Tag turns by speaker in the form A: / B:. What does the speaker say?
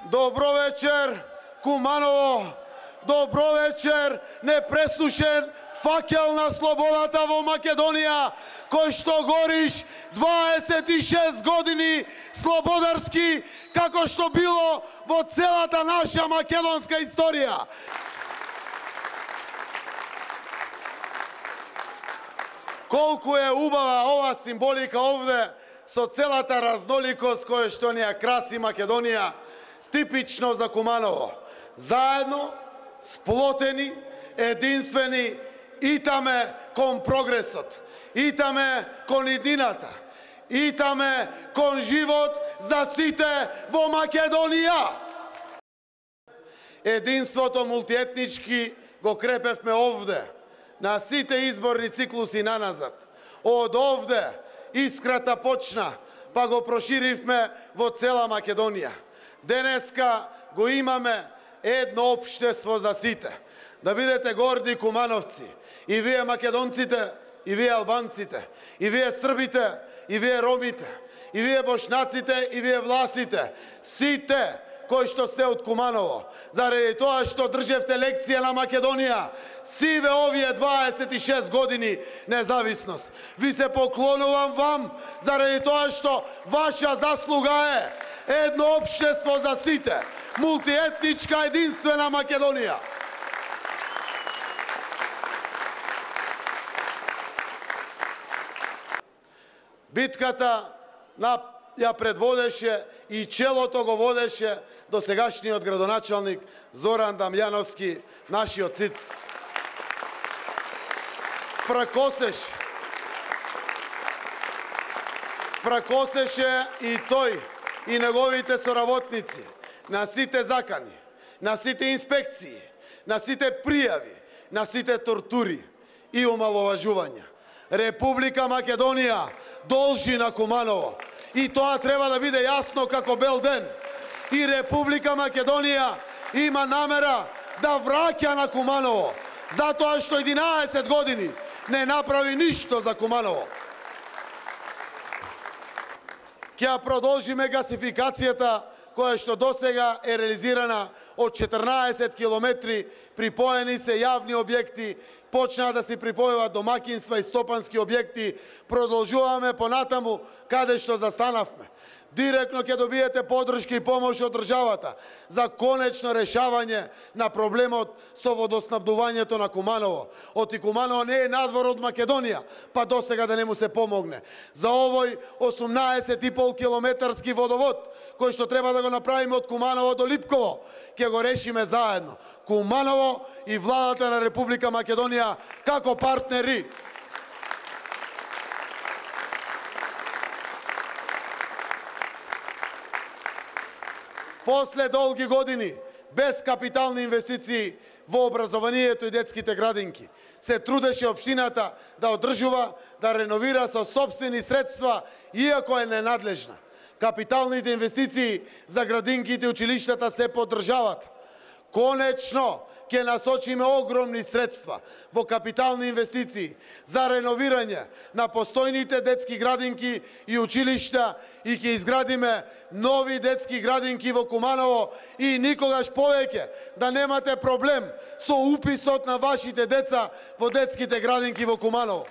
A: Добро вечер, Куманово! Добро вечер, непресушен факел на слободата во Македонија, кој што гориш 26 години слободарски, како што било во целата наша македонска историја. Колку е убава ова символика овде, со целата разноликост која што ни ја краси Македонија, типично за Куманово. Заедно, сплотени, единствени, итаме кон прогресот, итаме кон иднината, итаме кон живот за сите во Македонија. Единството мултиетнички го крепевме овде, на сите изборни циклуси наназад. Од овде искрата почна, па го проширивме во цела Македонија. Денеска го имаме едно општество за сите. Да бидете горди кумановци, и вие македонците, и вие албанците, и вие србите, и вие ромите, и вие бошнаците, и вие власите. Сите кои што сте од Куманово, заради тоа што држевте лекција на Македонија, сиве овие 26 години независност. Ви се поклонувам вам, заради тоа што ваша заслуга е едно општество за сите, мултиетничка единствена Македонија. Битката ја предводеше и челото го водеше досегашниот градоначалник Зоран Дамјановски, нашиот циц. Пракосеше и тој и неговите соработници на сите закани, на сите инспекции, на сите пријави, на сите тортури и омаловажувања. Република Македонија должи на Куманово и тоа треба да биде јасно како бел ден. И Република Македонија има намера да враќа на Куманово, затоа што 11 години не направи ништо за Куманово. Ќе продолжиме гасификацијата која што досега е реализирана од 14 километри, припоени се јавни објекти, почнаа да се припојуваат домакинства и стопански објекти, продолжуваме понатаму каде што застанавме. Директно ќе добиете подршка и помош од државата за конечно решавање на проблемот со водоснабдувањето на Куманово. Оти Куманово не е надвор од Македонија, па досега да не му се помогне. За овој 18,5 километарски водовод, кој што треба да го направиме од Куманово до Липково, ќе го решиме заедно. Куманово и владата на Република Македонија како партнери. После долги години, без капитални инвестиции во образованието и детските градинки, се трудеше општината да одржува, да реновира со сопствени средства, иако е ненадлежна. Капиталните инвестиции за градинките и училиштата се поддржават. Конечно, ќе насочиме огромни средства во капитални инвестиции за реновирање на постојните детски градинки и училишта и ќе изградиме нови детски градинки во Куманово и никогаш повеќе да немате проблем со уписот на вашите деца во детските градинки во Куманово.